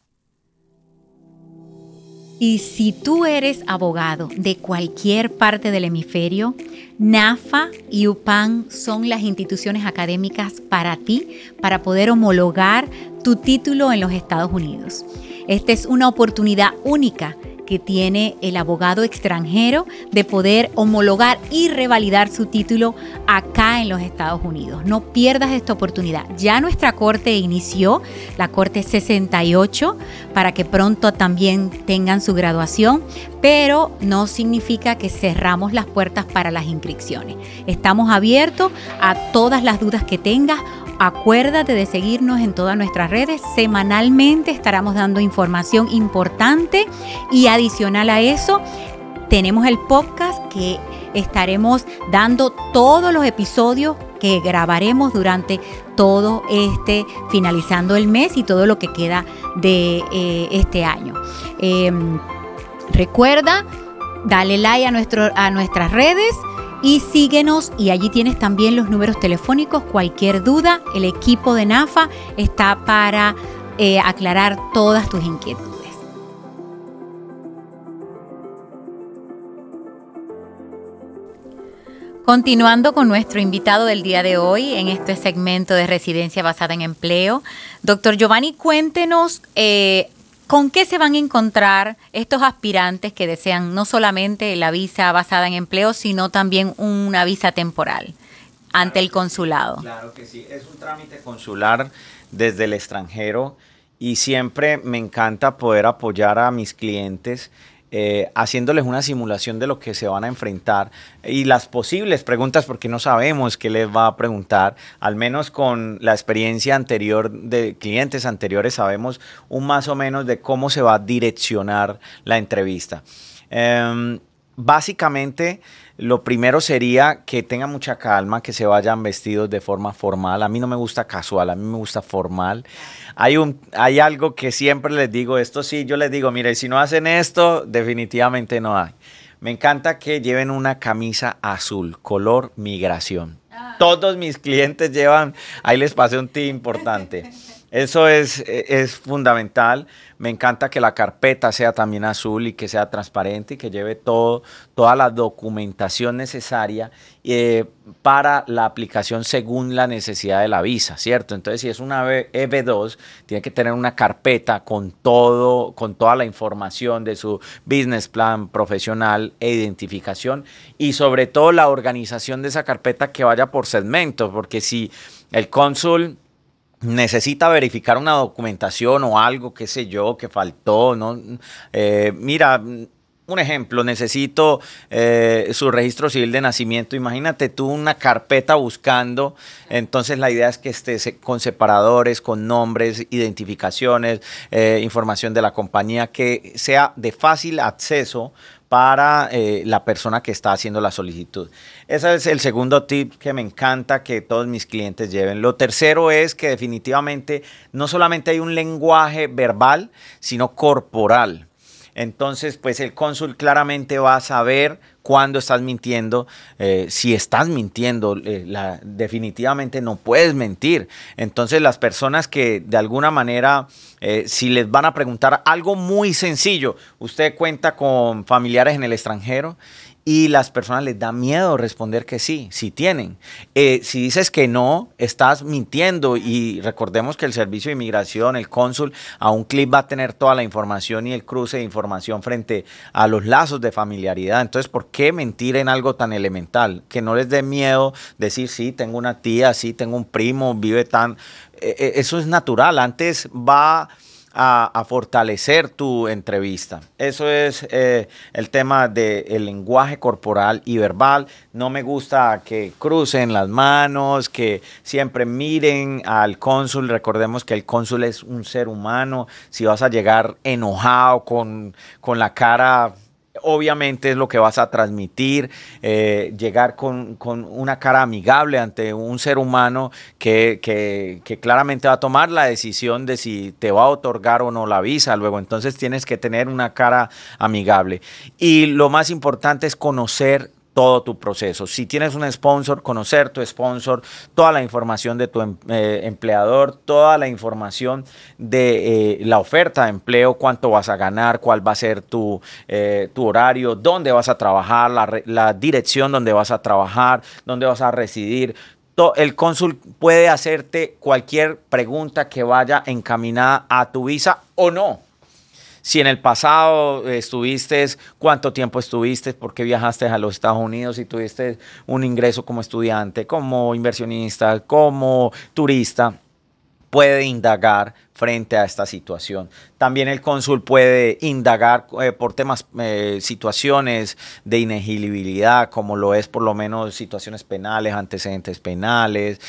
Y si tú eres abogado de cualquier parte del hemisferio, NAFA y UPAN son las instituciones académicas para ti, para poder homologar tu título en los Estados Unidos. Esta es una oportunidad única que tiene el abogado extranjero de poder homologar y revalidar su título acá en los Estados Unidos. No pierdas esta oportunidad. Ya nuestra corte inició, la corte 68, para que pronto también tengan su graduación, pero no significa que cerramos las puertas para las inscripciones. Estamos abiertos a todas las dudas que tengas. Acuérdate de seguirnos en todas nuestras redes. Semanalmente estaremos dando información importante y adicional a eso, tenemos el podcast que estaremos dando todos los episodios que grabaremos durante todo finalizando el mes y todo lo que queda de este año. Recuerda, dale like a nuestras redes y síguenos, y allí tienes también los números telefónicos. Cualquier duda, el equipo de NAFA está para aclarar todas tus inquietudes. Continuando con nuestro invitado del día de hoy en este segmento de residencia basada en empleo, doctor Giovanni, cuéntenos ¿con qué se van a encontrar estos aspirantes que desean no solamente la visa basada en empleo, sino también una visa temporal ante el consulado? Claro que sí, es un trámite consular desde el extranjero y siempre me encanta poder apoyar a mis clientes haciéndoles una simulación de lo que se van a enfrentar y las posibles preguntas, porque no sabemos qué les va a preguntar. Al menos con la experiencia anterior de clientes anteriores sabemos un más o menos de cómo se va a direccionar la entrevista. Básicamente, lo primero sería que tengan mucha calma, que se vayan vestidos de forma formal. A mí no me gusta casual, a mí me gusta formal. Hay algo que siempre les digo, esto sí, yo les digo, mire, si no hacen esto, definitivamente no hay. Me encanta que lleven una camisa azul, color migración. Todos mis clientes llevan, ahí les pasé un tip importante. Eso es fundamental. Me encanta que la carpeta sea también azul y que sea transparente y que lleve toda la documentación necesaria para la aplicación según la necesidad de la visa, ¿cierto? Entonces, si es una EB2, tiene que tener una carpeta con toda la información de su business plan profesional e identificación y sobre todo la organización de esa carpeta que vaya por segmentos, porque si el cónsul necesita verificar una documentación o algo, qué sé yo, que faltó, ¿no? Mira, un ejemplo, necesito su registro civil de nacimiento. Imagínate tú una carpeta buscando, entonces la idea es que esté con separadores, con nombres, identificaciones, información de la compañía, que sea de fácil acceso para la persona que está haciendo la solicitud. Ese es el segundo tip que me encanta que todos mis clientes lleven. Lo tercero es que definitivamente no solamente hay un lenguaje verbal, sino corporal. Entonces, pues el cónsul claramente va a saber cuándo estás mintiendo. Si estás mintiendo, definitivamente no puedes mentir. Entonces, las personas que de alguna manera, si les van a preguntar algo muy sencillo, usted cuenta con familiares en el extranjero y las personas les da miedo responder que sí, si tienen. Si dices que no, estás mintiendo y recordemos que el servicio de inmigración, el cónsul, a un clic va a tener toda la información y el cruce de información frente a los lazos de familiaridad. Entonces, ¿por qué mentir en algo tan elemental? Que no les dé miedo decir, sí, tengo una tía, sí, tengo un primo, vive tan... Eso es natural, antes va a fortalecer tu entrevista. Eso es el tema del lenguaje corporal y verbal. No me gusta que crucen las manos, que siempre miren al cónsul. Recordemos que el cónsul es un ser humano. Si vas a llegar enojado con la cara... Obviamente es lo que vas a transmitir, llegar con una cara amigable ante un ser humano que claramente va a tomar la decisión de si te va a otorgar o no la visa luego. Entonces tienes que tener una cara amigable. Y lo más importante es conocer todo tu proceso. Si tienes un sponsor, conocer tu sponsor, toda la información de tu empleador, toda la información de la oferta de empleo, cuánto vas a ganar, cuál va a ser tu horario, dónde vas a trabajar, la dirección donde vas a trabajar, dónde vas a residir. El cónsul puede hacerte cualquier pregunta que vaya encaminada a tu visa o no. Si en el pasado estuviste, cuánto tiempo estuviste, por qué viajaste a los Estados Unidos, si tuviste un ingreso como estudiante, como inversionista, como turista, puede indagar frente a esta situación. También el cónsul puede indagar por temas, situaciones de inelegibilidad, como lo es por lo menos situaciones penales, antecedentes penales,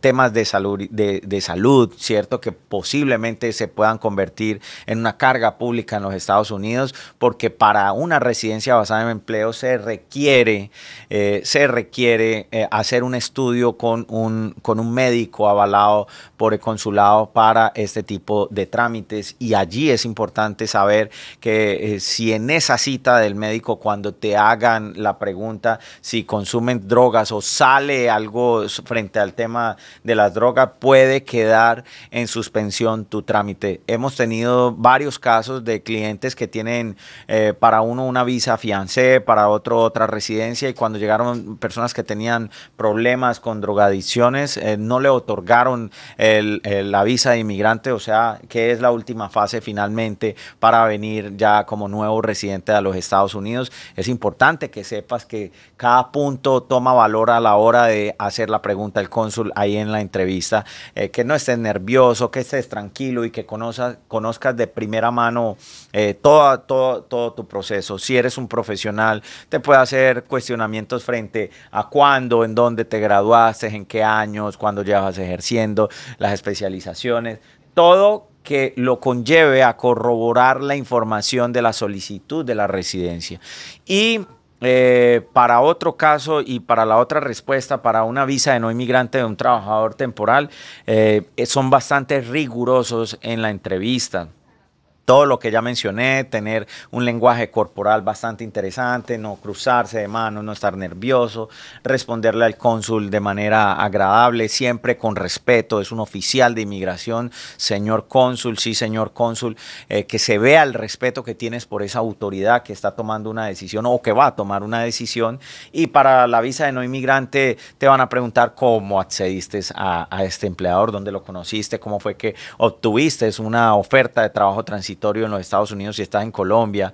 temas de salud, ¿cierto? Que posiblemente se puedan convertir en una carga pública en los Estados Unidos, porque para una residencia basada en empleo se requiere hacer un estudio con un médico avalado por el consulado para este tipo de trámites, y allí es importante saber que si en esa cita del médico, cuando te hagan la pregunta si consumen drogas o sale algo frente al tema de las drogas, puede quedar en suspensión tu trámite. Hemos tenido varios casos de clientes que tienen para uno una visa fiancé, para otro otra residencia, y cuando llegaron personas que tenían problemas con drogadicciones, no le otorgaron la visa de inmigrante, o sea, que es la última fase finalmente para venir ya como nuevo residente a los Estados Unidos. Es importante que sepas que cada punto toma valor a la hora de hacer la pregunta al cónsul ahí en la entrevista, que no estés nervioso, que estés tranquilo y que conozcas de primera mano todo tu proceso. Si eres un profesional, te puede hacer cuestionamientos frente a cuándo, en dónde te graduaste, en qué años, cuándo llevas ejerciendo, las especializaciones. Todo que lo conlleve a corroborar la información de la solicitud de la residencia. Y para otro caso y para la otra respuesta, para una visa de no inmigrante de un trabajador temporal, son bastante rigurosos en la entrevista. Todo lo que ya mencioné, tener un lenguaje corporal bastante interesante, no cruzarse de manos, no estar nervioso, responderle al cónsul de manera agradable, siempre con respeto. Es un oficial de inmigración, señor cónsul, sí, señor cónsul, que se vea el respeto que tienes por esa autoridad que está tomando una decisión o que va a tomar una decisión. Y para la visa de no inmigrante te van a preguntar cómo accediste a este empleador, dónde lo conociste, cómo fue que obtuviste una oferta de trabajo transitorio en los Estados Unidos si estás en Colombia.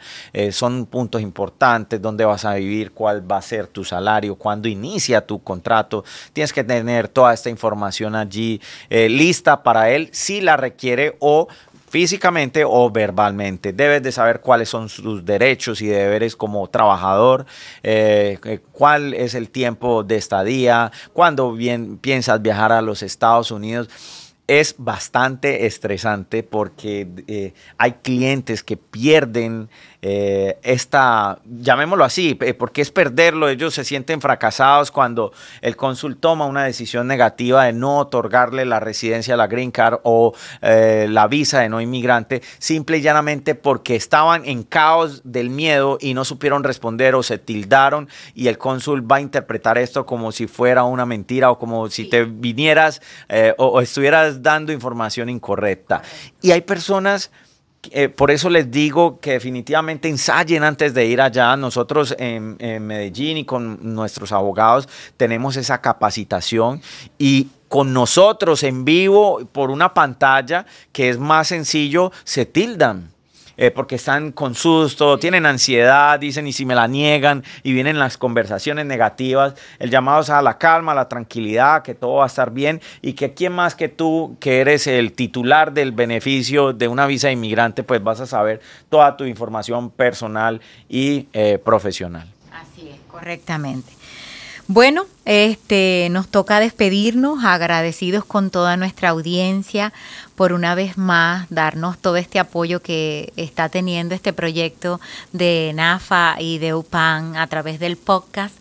Son puntos importantes: dónde vas a vivir, cuál va a ser tu salario, cuándo inicia tu contrato. Tienes que tener toda esta información allí lista para él si la requiere, o físicamente o verbalmente. Debes de saber cuáles son sus derechos y deberes como trabajador, cuál es el tiempo de estadía, cuándo piensas viajar a los Estados Unidos. Es bastante estresante porque hay clientes que pierden llamémoslo así, porque es perderlo. Ellos se sienten fracasados cuando el cónsul toma una decisión negativa de no otorgarle la residencia, la green card o la visa de no inmigrante, simple y llanamente porque estaban en caos del miedo y no supieron responder o se tildaron, y el cónsul va a interpretar esto como si fuera una mentira o como si te vinieras o estuvieras dando información incorrecta. Y hay personas, por eso les digo que definitivamente ensayen antes de ir allá. Nosotros en Medellín y con nuestros abogados tenemos esa capacitación, y con nosotros en vivo por una pantalla, que es más sencillo, se tildan. Porque están con susto, tienen ansiedad, dicen y si me la niegan, y vienen las conversaciones negativas. El llamado es a la calma, a la tranquilidad, que todo va a estar bien, y que quién más que tú, que eres el titular del beneficio de una visa de inmigrante, pues vas a saber toda tu información personal y profesional. Así es, correctamente. Bueno, nos toca despedirnos, agradecidos con toda nuestra audiencia por una vez más darnos todo este apoyo que está teniendo este proyecto de NAFA y de UPAN a través del podcast.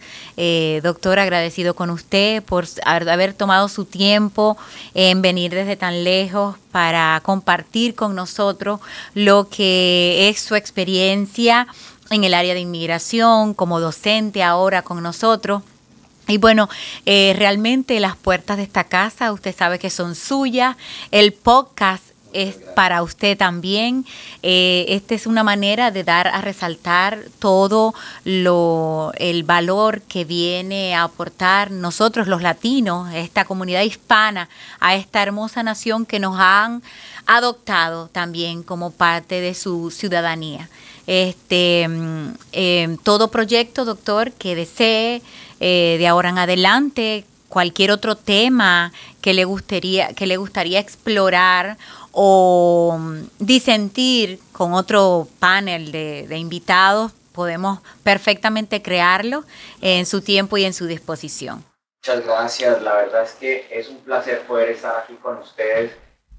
Doctor, agradecido con usted por haber tomado su tiempo en venir desde tan lejos para compartir con nosotros lo que es su experiencia en el área de inmigración, como docente ahora con nosotros. Y bueno, realmente las puertas de esta casa, usted sabe que son suyas. El podcast es para usted también. Esta es una manera de dar a resaltar todo el valor que viene a aportar nosotros los latinos, esta comunidad hispana, a esta hermosa nación que nos han adoptado también como parte de su ciudadanía. Todo proyecto, doctor, que desee de ahora en adelante, cualquier otro tema que le gustaría explorar o disentir con otro panel de invitados, podemos perfectamente crearlo en su tiempo y en su disposición. Muchas gracias. La verdad es que es un placer poder estar aquí con ustedes,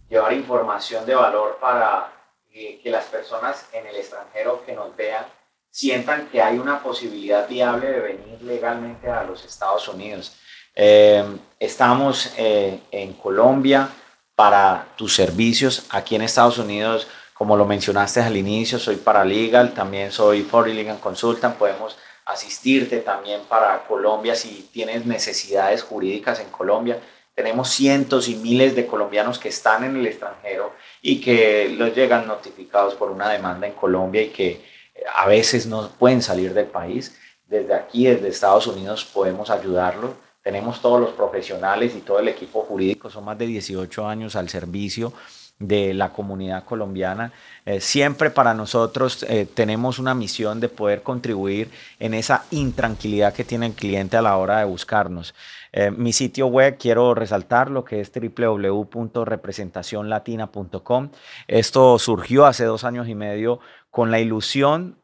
llevar información de valor para que las personas en el extranjero que nos vean sientan que hay una posibilidad viable de venir legalmente a los Estados Unidos. Estamos en Colombia para tus servicios. Aquí en Estados Unidos, como lo mencionaste al inicio, soy paralegal, también soy Foreign Legal Consultant. Podemos asistirte también para Colombia si tienes necesidades jurídicas en Colombia. Tenemos cientos y miles de colombianos que están en el extranjero y que les llegan notificados por una demanda en Colombia y que a veces no pueden salir del país. Desde aquí, desde Estados Unidos, podemos ayudarlos. Tenemos todos los profesionales y todo el equipo jurídico. Son más de 18 años al servicio de la comunidad colombiana. Siempre para nosotros tenemos una misión de poder contribuir en esa intranquilidad que tiene el cliente a la hora de buscarnos. Mi sitio web, quiero resaltar lo que es www.representacionlatina.com. Esto surgió hace 2 años y medio con la ilusión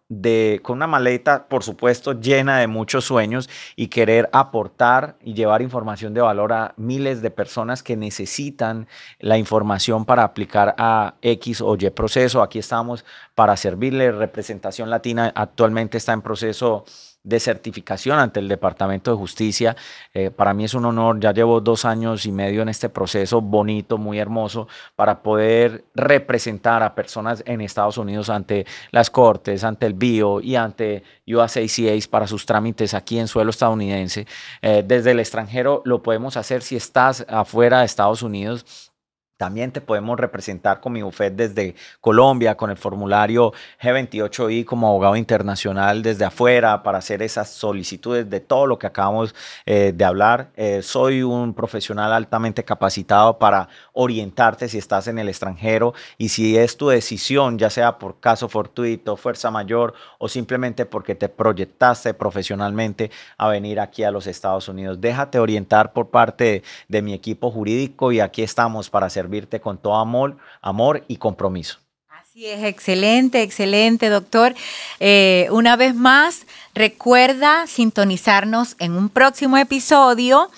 con una maleta, por supuesto, llena de muchos sueños y querer aportar y llevar información de valor a miles de personas que necesitan la información para aplicar a X o Y proceso. Aquí estamos para servirle. Representación Latina actualmente está en proceso de certificación ante el Departamento de Justicia. Para mí es un honor, ya llevo 2 años y medio en este proceso bonito, muy hermoso, para poder representar a personas en Estados Unidos ante las cortes, ante el BIO y ante USACA para sus trámites aquí en suelo estadounidense. Desde el extranjero lo podemos hacer si estás afuera de Estados Unidos. También te podemos representar con mi bufete desde Colombia, con el formulario G28I como abogado internacional desde afuera para hacer esas solicitudes de todo lo que acabamos de hablar. Soy un profesional altamente capacitado para orientarte si estás en el extranjero y si es tu decisión, ya sea por caso fortuito, fuerza mayor o simplemente porque te proyectaste profesionalmente a venir aquí a los Estados Unidos. Déjate orientar por parte de mi equipo jurídico y aquí estamos para servirte con todo amor y compromiso. Así es, excelente, excelente, doctor. Una vez más, recuerda sintonizarnos en un próximo episodio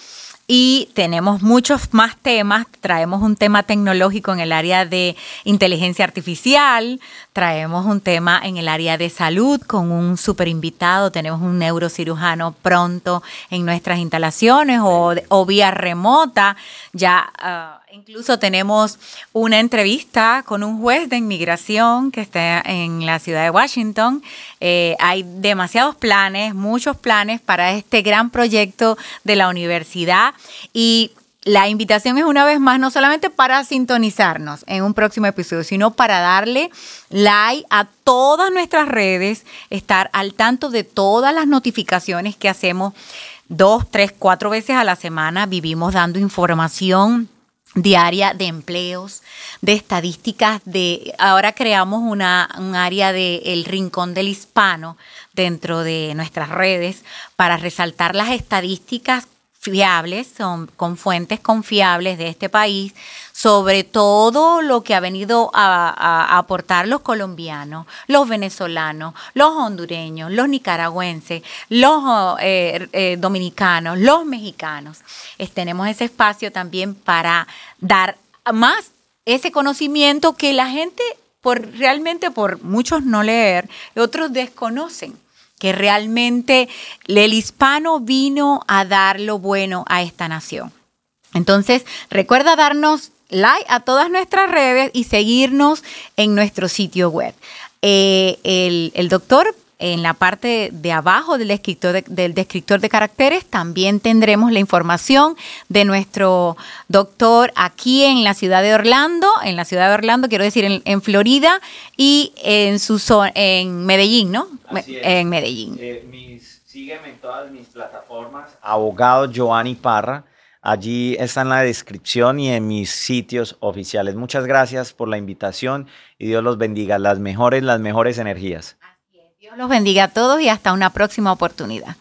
y tenemos muchos más temas. Traemos un tema tecnológico en el área de inteligencia artificial, traemos un tema en el área de salud con un súper invitado, tenemos un neurocirujano pronto en nuestras instalaciones o vía remota. Ya incluso tenemos una entrevista con un juez de inmigración que está en la ciudad de Washington. Hay demasiados planes, muchos planes para este gran proyecto de la universidad y la invitación es una vez más no solamente para sintonizarnos en un próximo episodio, sino para darle like a todas nuestras redes, estar al tanto de todas las notificaciones que hacemos 2, 3, 4 veces a la semana. Vivimos dando información diaria de empleos, de estadísticas, ahora creamos un área del Rincón del Hispano dentro de nuestras redes para resaltar las estadísticas fiables, con fuentes confiables de este país, sobre todo lo que ha venido a aportar los colombianos, los venezolanos, los hondureños, los nicaragüenses, los dominicanos, los mexicanos. Tenemos ese espacio también para dar más ese conocimiento que la gente, realmente por muchos no leer, otros desconocen, que realmente el hispano vino a dar lo bueno a esta nación. Entonces, recuerda darnos like a todas nuestras redes y seguirnos en nuestro sitio web. El doctor, en la parte de abajo del descriptor de caracteres, también tendremos la información de nuestro doctor aquí en la ciudad de Orlando, quiero decir en Florida y en Medellín, ¿no? En Medellín. Sígueme en todas mis plataformas, abogado Giovanni Parra. Allí está en la descripción y en mis sitios oficiales. Muchas gracias por la invitación y Dios los bendiga. Las mejores energías. Dios los bendiga a todos y hasta una próxima oportunidad.